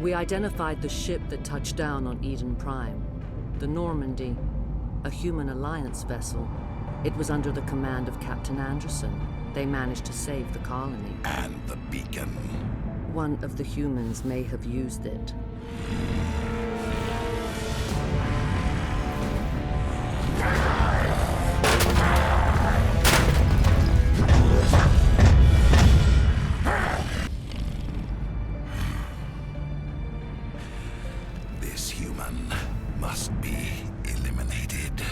We identified the ship that touched down on Eden Prime. The Normandy, a human alliance vessel. It was under the command of Captain Anderson. They managed to save the colony. And the beacon. One of the humans may have used it. This human must be eliminated.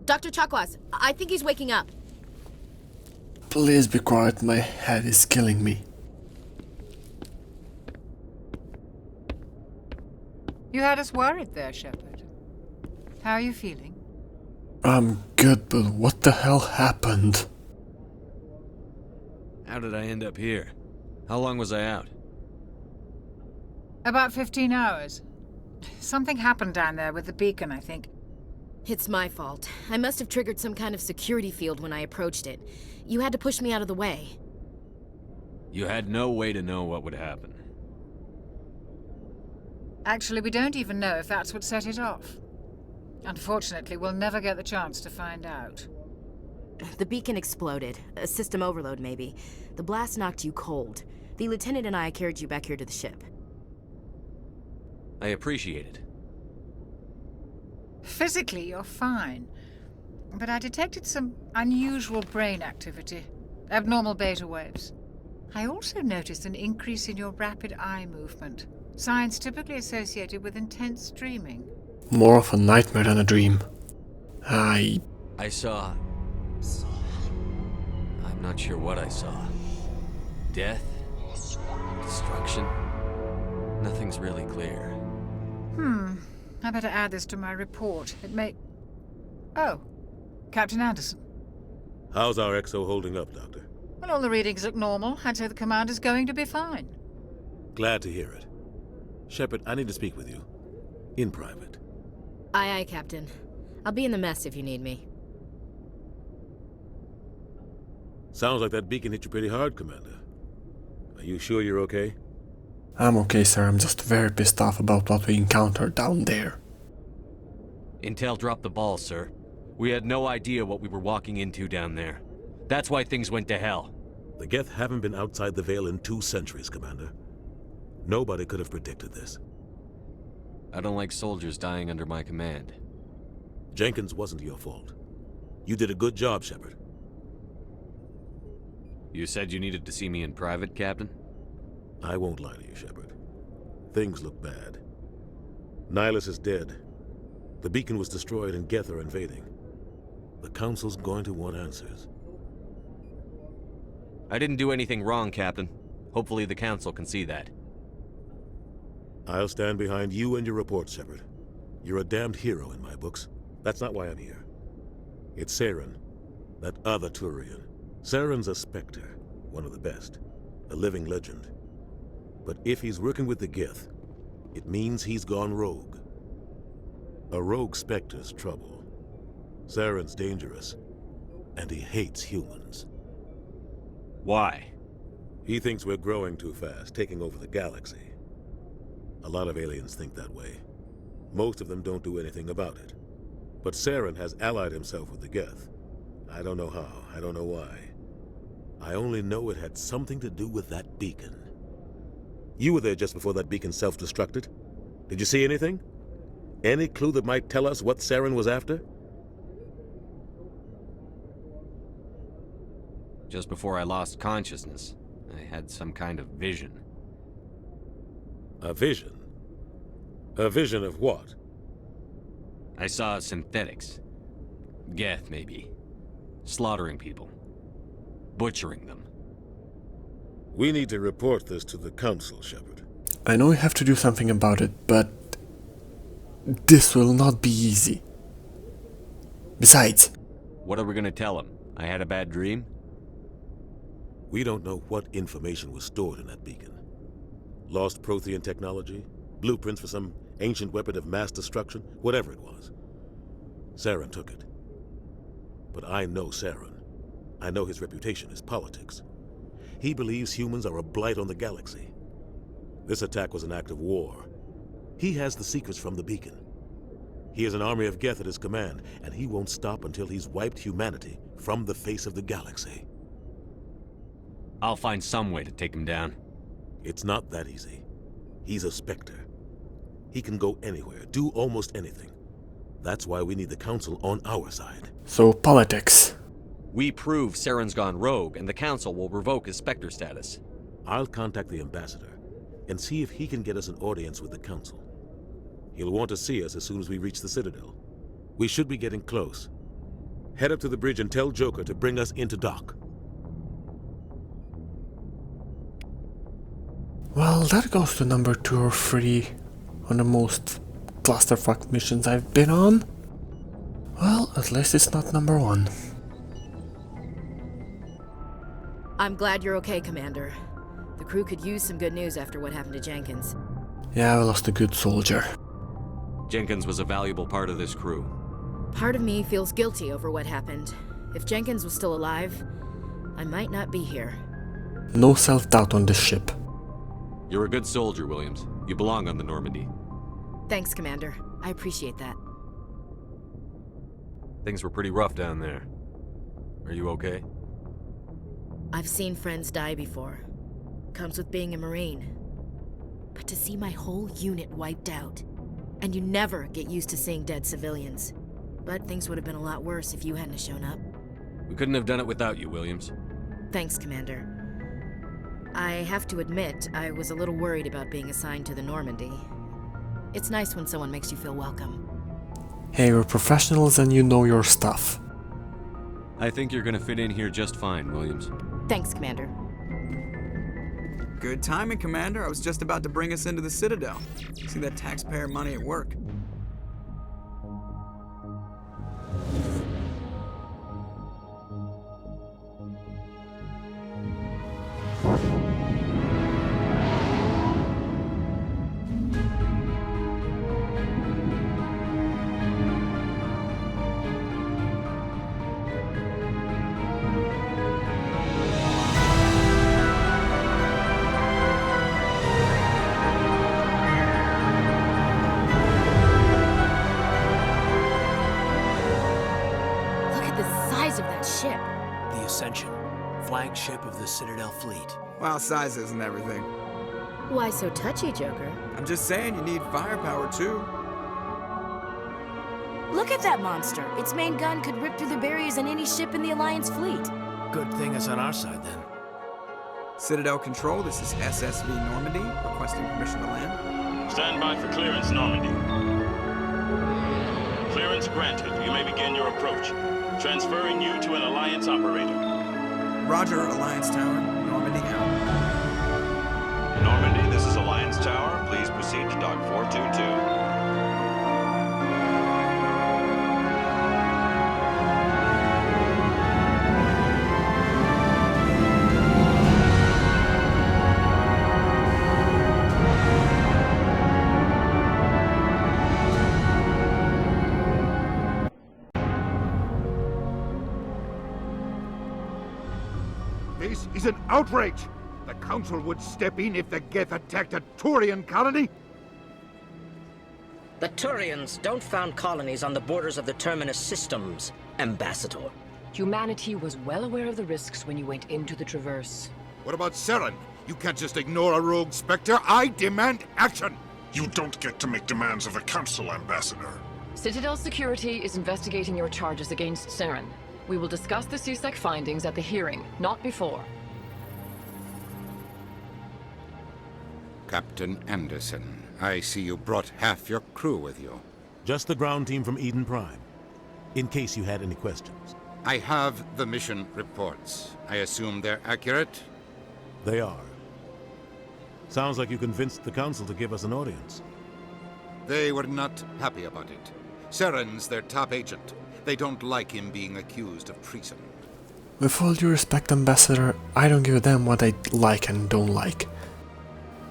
Dr. Chakwas, I think he's waking up. Please be quiet, my head is killing me. You had us worried there, Shepard. How are you feeling? I'm good, but what the hell happened? How did I end up here? How long was I out? About 15 hours. Something happened down there with the beacon, I think. It's my fault. I must have triggered some kind of security field when I approached it. You had to push me out of the way. You had no way to know what would happen. Actually, we don't even know if that's what set it off. Unfortunately, we'll never get the chance to find out. The beacon exploded. A system overload, maybe. The blast knocked you cold. The lieutenant and I carried you back here to the ship. I appreciate it. Physically, you're fine. But I detected some unusual brain activity. Abnormal beta waves. I also noticed an increase in your rapid eye movement. Signs typically associated with intense dreaming. More of a nightmare than a dream. I saw... I'm not sure what I saw. Death? Destruction? Nothing's really clear. I better add this to my report. It may... Oh, Captain Anderson. How's our XO holding up, Doctor? Well, all the readings look normal. I'd say the commander's going to be fine. Glad to hear it. Shepard, I need to speak with you. In private. Aye, aye, Captain. I'll be in the mess if you need me. Sounds like that beacon hit you pretty hard, Commander. Are you sure you're okay? I'm okay, sir. I'm just very pissed off about what we encountered down there. Intel dropped the ball, sir. We had no idea what we were walking into down there. That's why things went to hell. The Geth haven't been outside the Veil in 2 centuries, Commander. Nobody could have predicted this. I don't like soldiers dying under my command. Jenkins wasn't your fault. You did a good job, Shepard. You said you needed to see me in private, Captain? I won't lie to you, Shepard. Things look bad. Nihilus is dead. The beacon was destroyed and Geth are invading. The Council's going to want answers. I didn't do anything wrong, Captain. Hopefully the Council can see that. I'll stand behind you and your report, Shepard. You're a damned hero in my books. That's not why I'm here. It's Saren, that other Turian. Saren's a Spectre, one of the best, a living legend. But if he's working with the Geth, it means he's gone rogue. A rogue Spectre's trouble. Saren's dangerous, and he hates humans. Why? He thinks we're growing too fast, taking over the galaxy. A lot of aliens think that way. Most of them don't do anything about it. But Saren has allied himself with the Geth. I don't know how, I don't know why. I only know it had something to do with that beacon. You were there just before that beacon self-destructed. Did you see anything? Any clue that might tell us what Saren was after? Just before I lost consciousness, I had some kind of vision. A vision? A vision of what? I saw synthetics. Geth, maybe. Slaughtering people. Butchering them. We need to report this to the Council, Shepard. I know we have to do something about it, but this will not be easy. Besides, What are we gonna tell them? I had a bad dream? We don't know what information was stored in that beacon. Lost Prothean technology? Blueprints for some ancient weapon of mass destruction, whatever it was. Saren took it. But I know Saren. I know his reputation is politics. He believes humans are a blight on the galaxy. This attack was an act of war. He has the secrets from the beacon. He has an army of Geth at his command, and he won't stop until he's wiped humanity from the face of the galaxy. I'll find some way to take him down. It's not that easy. He's a Spectre. He can go anywhere, do almost anything. That's why we need the Council on our side. So, politics. We prove Saren's gone rogue, and the Council will revoke his Spectre status. I'll contact the Ambassador and see if he can get us an audience with the Council. He'll want to see us as soon as we reach the Citadel. We should be getting close. Head up to the bridge and tell Joker to bring us into dock. Well, that goes to number 2 or 3 on the most clusterfuck missions I've been on. Well, at least it's not number 1. I'm glad you're okay, Commander. The crew could use some good news after what happened to Jenkins. Yeah, we lost a good soldier. Jenkins was a valuable part of this crew. Part of me feels guilty over what happened. If Jenkins was still alive, I might not be here. No self-doubt on this ship. You're a good soldier, Williams. You belong on the Normandy. Thanks, Commander. I appreciate that. Things were pretty rough down there. Are you okay? I've seen friends die before. Comes with being a Marine. But to see my whole unit wiped out, and you never get used to seeing dead civilians. But things would have been a lot worse if you hadn't shown up. We couldn't have done it without you, Williams. Thanks, Commander. I have to admit, I was a little worried about being assigned to the Normandy. It's nice when someone makes you feel welcome. Hey, we're professionals and you know your stuff. I think you're gonna fit in here just fine, Williams. Thanks, Commander. Good timing, Commander. I was just about to bring us into the Citadel. See that taxpayer money at work. Flagship of the Citadel fleet. Well, size isn't everything. Why so touchy, Joker? I'm just saying you need firepower, too. Look at that monster! Its main gun could rip through the barriers in any ship in the Alliance fleet. Good thing it's on our side, then. Citadel Control, this is SSV Normandy, requesting permission to land. Stand by for clearance, Normandy. Clearance granted. You may begin your approach. Transferring you to an Alliance operator. Roger, Alliance Tower. Normandy out. Normandy, this is Alliance Tower. Please proceed to Dock 422. This is an outrage! The Council would step in if the Geth attacked a Turian colony? The Turians don't found colonies on the borders of the Terminus systems, Ambassador. Humanity was well aware of the risks when you went into the Traverse. What about Saren? You can't just ignore a rogue Spectre. I demand action! You don't get to make demands of the Council, Ambassador. Citadel Security is investigating your charges against Saren. We will discuss the CSEC findings at the hearing, not before. Captain Anderson, I see you brought half your crew with you. Just the ground team from Eden Prime, in case you had any questions. I have the mission reports. I assume they're accurate? They are. Sounds like you convinced the Council to give us an audience. They were not happy about it. Saren's their top agent. They don't like him being accused of treason. With all due respect, Ambassador, I don't give a damn what I like and don't like.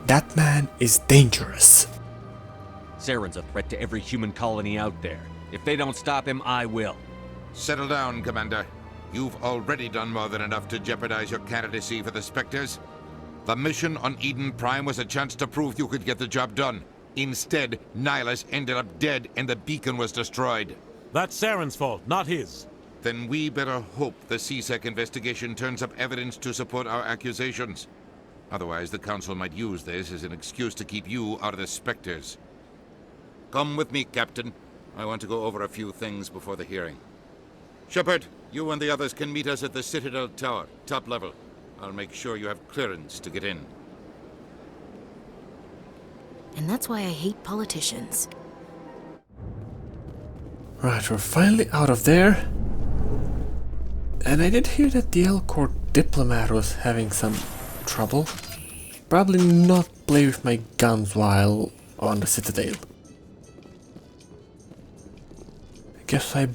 That man is dangerous. Saren's a threat to every human colony out there. If they don't stop him, I will. Settle down, Commander. You've already done more than enough to jeopardize your candidacy for the Spectres. The mission on Eden Prime was a chance to prove you could get the job done. Instead, Nihilus ended up dead and the beacon was destroyed. That's Saren's fault, not his. Then we better hope the CSEC investigation turns up evidence to support our accusations. Otherwise, the Council might use this as an excuse to keep you out of the Spectres. Come with me, Captain. I want to go over a few things before the hearing. Shepard, you and the others can meet us at the Citadel Tower, top level. I'll make sure you have clearance to get in. And that's why I hate politicians. Right, we're finally out of there. And I did hear that the L-Corps diplomat was having some trouble. Probably not play with my guns while on the Citadel. I guess I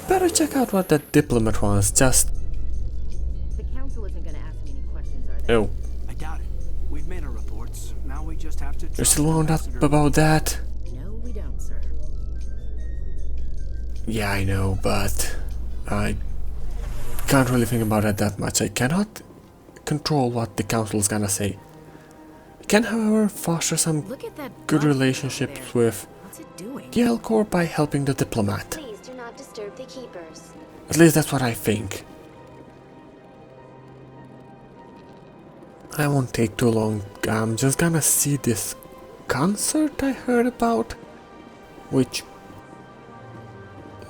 better check out what that diplomat wants, just... The council isn't gonna ask me any questions, are they? Oh. I doubt it. We've made our reports. Now we just have to... You're still wound up about that? No, we don't, sir. Yeah, I know, but I can't really think about it that much. I cannot control what the council is gonna say. I can, however, foster some good relationships with the L-Corps by helping the diplomat. Please do not disturb the keepers. At least that's what I think. I won't take too long. I'm just gonna see this concert I heard about, which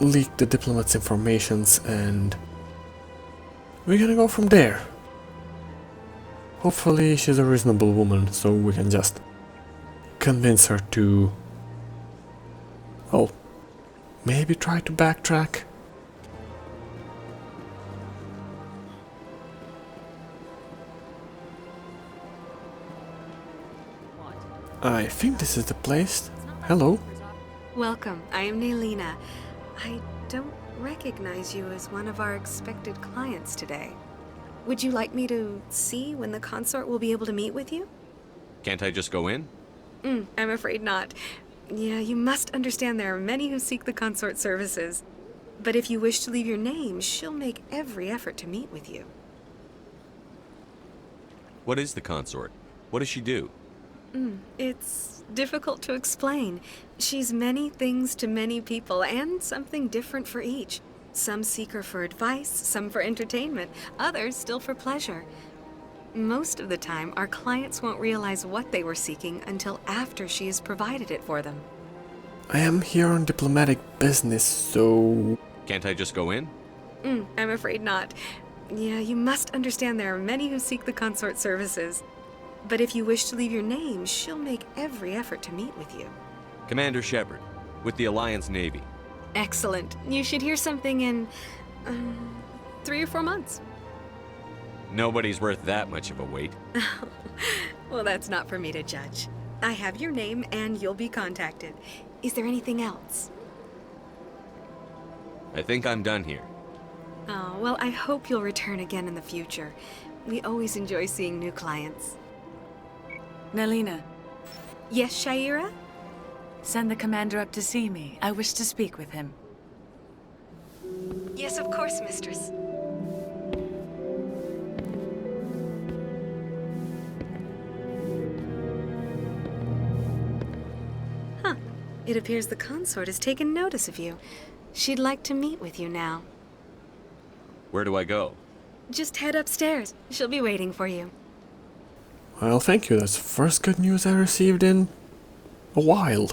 leaked the diplomat's informations, and we're gonna go from there. Hopefully she's a reasonable woman, so we can just convince her to, oh, maybe try to backtrack. I think this is the place. Hello. Welcome. I am Naylina. I don't recognize you as one of our expected clients today. Would you like me to see when the consort will be able to meet with you? Can't I just go in? I'm afraid not. Yeah, you must understand there are many who seek the consort services. But if you wish to leave your name, she'll make every effort to meet with you. What is the consort? What does she do? It's difficult to explain. She's many things to many people, and something different for each. Some seek her for advice, some for entertainment, others still for pleasure. Most of the time, our clients won't realize what they were seeking until after she has provided it for them. I am here on diplomatic business, so... Can't I just go in? I'm afraid not. Yeah, you must understand there are many who seek the consort services. But if you wish to leave your name, she'll make every effort to meet with you. Commander Shepard, with the Alliance Navy. Excellent. You should hear something in 3 or 4 months. Nobody's worth that much of a wait. Well, that's not for me to judge. I have your name and you'll be contacted. Is there anything else? I think I'm done here. Oh, well, I hope you'll return again in the future. We always enjoy seeing new clients. Naylina. Yes, Shaira? Send the commander up to see me. I wish to speak with him. Yes, of course, mistress. Huh. It appears the consort has taken notice of you. She'd like to meet with you now. Where do I go? Just head upstairs. She'll be waiting for you. Well, thank you. That's the first good news I received in a while.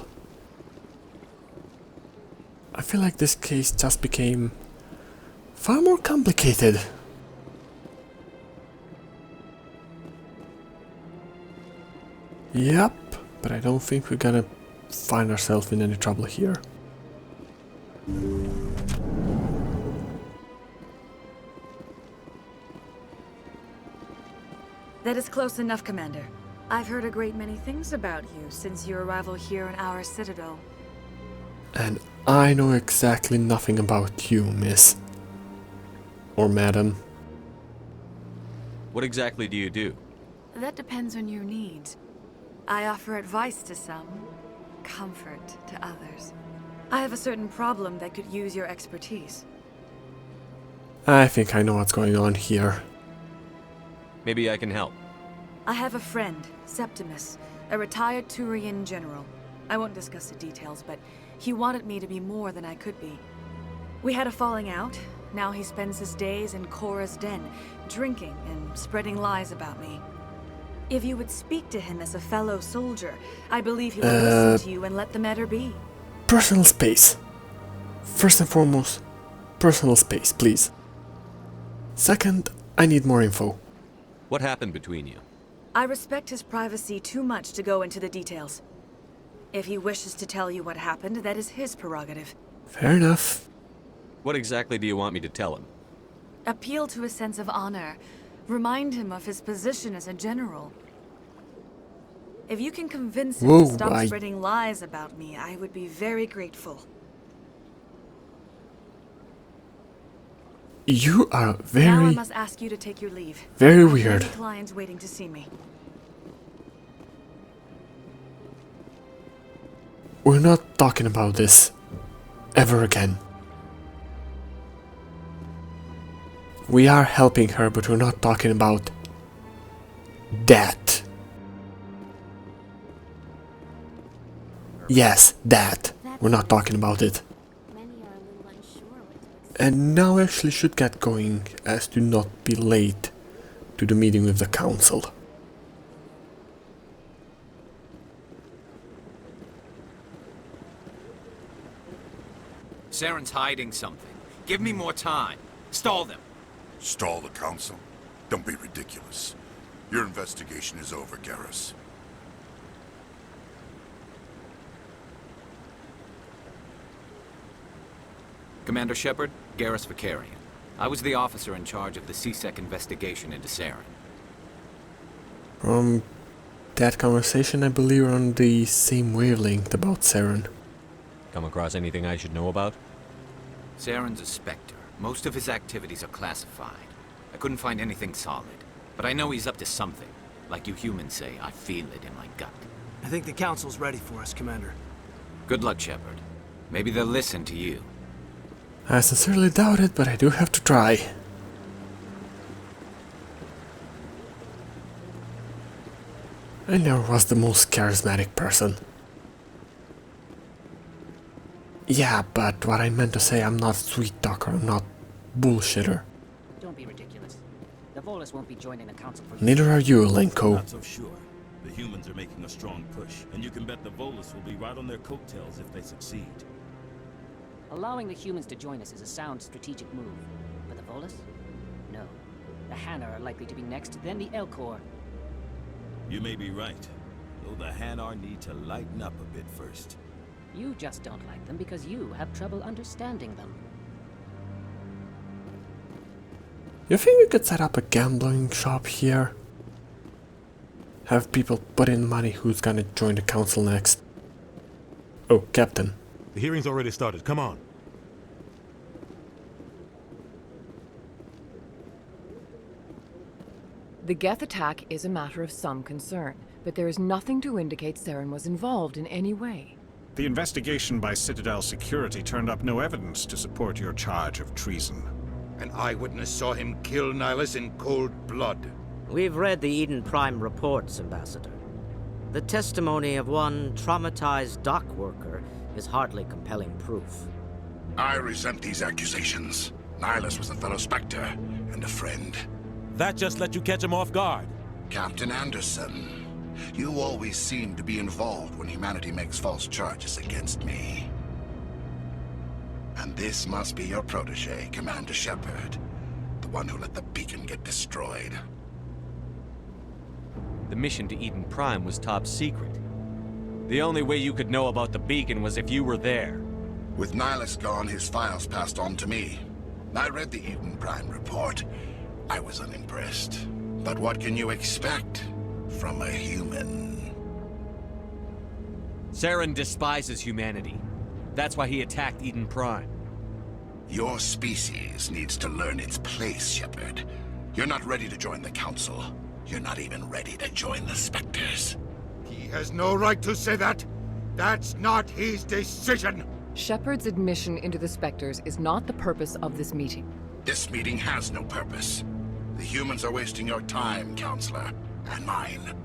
I feel like this case just became far more complicated. Yep, but I don't think we're gonna find ourselves in any trouble here. That is close enough, Commander. I've heard a great many things about you since your arrival here in our citadel. And I know exactly nothing about you, miss. Or madam. What exactly do you do? That depends on your needs. I offer advice to some, comfort to others. I have a certain problem that could use your expertise. I think I know what's going on here. Maybe I can help. I have a friend, Septimus, a retired Turian general. I won't discuss the details, but he wanted me to be more than I could be. We had a falling out. Now he spends his days in Korra's den, drinking and spreading lies about me. If you would speak to him as a fellow soldier, I believe he will listen to you and let the matter be. Personal space. First and foremost, personal space, please. Second, I need more info. What happened between you? I respect his privacy too much to go into the details. If he wishes to tell you what happened, that is his prerogative. Fair enough. What exactly do you want me to tell him? Appeal to his sense of honor. Remind him of his position as a general. If you can convince him to stop spreading lies about me, I would be very grateful. You are very... Now I must ask you to take your leave. Very I have weird. many clients waiting to see me. We're not talking about this ever again. We are helping her, but we're not talking about that. Yes, that. We're not talking about it. And now I actually should get going, as to not be late to the meeting with the council. Saren's hiding something. Give me more time. Stall them. Stall the council? Don't be ridiculous. Your investigation is over, Garrus. Commander Shepard, Garrus Vicarian. I was the officer in charge of the CSEC investigation into Saren. From that conversation, I believe we're on the same wavelength about Saren. Come across anything I should know about? Saren's a Spectre. Most of his activities are classified. I couldn't find anything solid. But I know he's up to something. Like you humans say, I feel it in my gut. I think the Council's ready for us, Commander. Good luck, Shepard. Maybe they'll listen to you. I sincerely doubt it, but I do have to try. I never was the most charismatic person. Yeah, but what I meant to say, I'm not sweet talker, I'm not bullshitter. Don't be ridiculous. The Volus won't be joining the council for Neither are you, Lenko. Not so sure. The humans are making a strong push, and you can bet the Volus will be right on their coattails if they succeed. Allowing the humans to join us is a sound strategic move. But the Volus? No. The Hanar are likely to be next, then the Elcor. You may be right, though the Hanar need to lighten up a bit first. You just don't like them because you have trouble understanding them. You think we could set up a gambling shop here? Have people put in money who's gonna join the council next? Oh, Captain. The hearing's already started. Come on. The Geth attack is a matter of some concern, but there is nothing to indicate Saren was involved in any way. The investigation by Citadel Security turned up no evidence to support your charge of treason. An eyewitness saw him kill Nihilus in cold blood. We've read the Eden Prime reports, Ambassador. The testimony of one traumatized dock worker is hardly compelling proof. I resent these accusations. Nihilus was a fellow Spectre and a friend. That just let you catch him off guard. Captain Anderson, you always seem to be involved when humanity makes false charges against me. And this must be your protege, Commander Shepard. The one who let the beacon get destroyed. The mission to Eden Prime was top secret. The only way you could know about the beacon was if you were there. With Nihilus gone, his files passed on to me. I read the Eden Prime report. I was unimpressed. But what can you expect from a human? Saren despises humanity. That's why he attacked Eden Prime. Your species needs to learn its place, Shepard. You're not ready to join the Council. You're not even ready to join the Spectres. He has no right to say that. That's not his decision! Shepard's admission into the Spectres is not the purpose of this meeting. This meeting has no purpose. The humans are wasting your time, Counselor, and mine.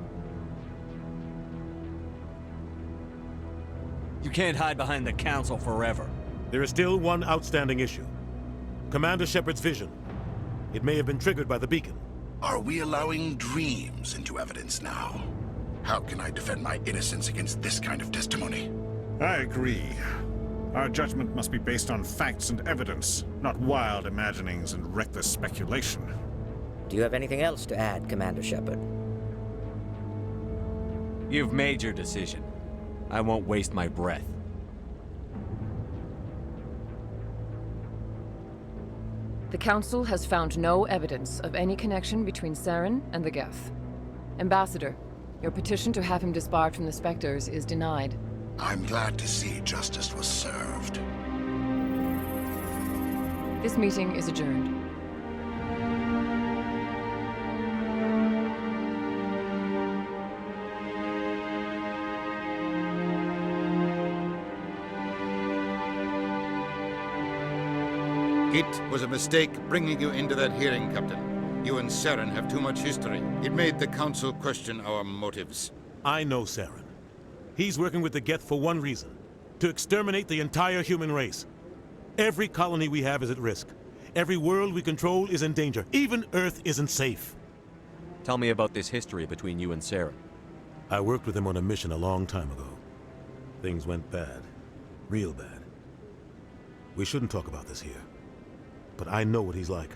You can't hide behind the Council forever. There is still one outstanding issue. Commander Shepard's vision. It may have been triggered by the beacon. Are we allowing dreams into evidence now? How can I defend my innocence against this kind of testimony? I agree. Our judgment must be based on facts and evidence, not wild imaginings and reckless speculation. Do you have anything else to add, Commander Shepard? You've made your decision. I won't waste my breath. The Council has found no evidence of any connection between Saren and the Geth. Ambassador, your petition to have him disbarred from the Spectres is denied. I'm glad to see justice was served. This meeting is adjourned. It was a mistake bringing you into that hearing, Captain. You and Saren have too much history. It made the Council question our motives. I know Saren. He's working with the Geth for one reason. To exterminate the entire human race. Every colony we have is at risk. Every world we control is in danger. Even Earth isn't safe. Tell me about this history between you and Saren. I worked with him on a mission a long time ago. Things went bad. Real bad. We shouldn't talk about this here. But I know what he's like.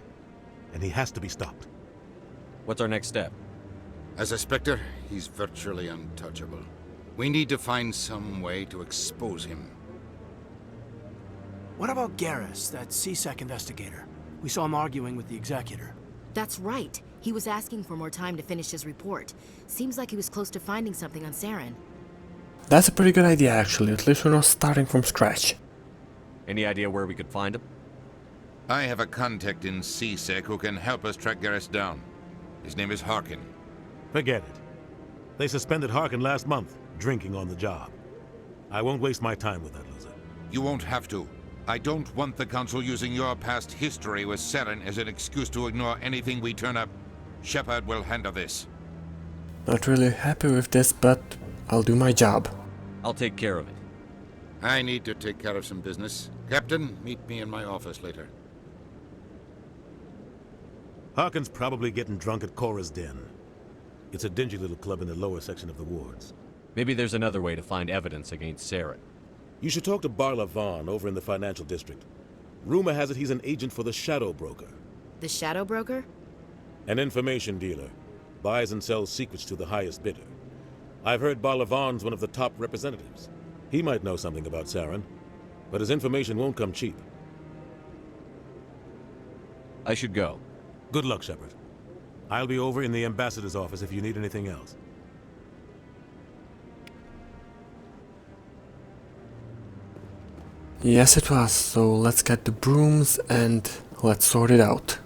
And he has to be stopped. What's our next step? As a Spectre, he's virtually untouchable. We need to find some way to expose him. What about Garrus, that CSEC investigator? We saw him arguing with the Executor. That's right. He was asking for more time to finish his report. Seems like he was close to finding something on Saren. That's a pretty good idea, actually. At least we're not starting from scratch. Any idea where we could find him? I have a contact in CSEC who can help us track Garrus down. His name is Harkin. Forget it. They suspended Harkin last month, drinking on the job. I won't waste my time with that loser. You won't have to. I don't want the Council using your past history with Saren as an excuse to ignore anything we turn up. Shepard will handle this. Not really happy with this, but I'll do my job. I'll take care of it. I need to take care of some business. Captain, meet me in my office later. Harkin's probably getting drunk at Cora's Den. It's a dingy little club in the lower section of the wards. Maybe there's another way to find evidence against Saren. You should talk to Barla Vaughn over in the financial district. Rumor has it he's an agent for the Shadow Broker. The Shadow Broker? An information dealer. Buys and sells secrets to the highest bidder. I've heard Barla Vaughn's one of the top representatives. He might know something about Saren, but his information won't come cheap. I should go. Good luck, Shepard. I'll be over in the ambassador's office if you need anything else. Yes, it was. So let's get the brooms and let's sort it out.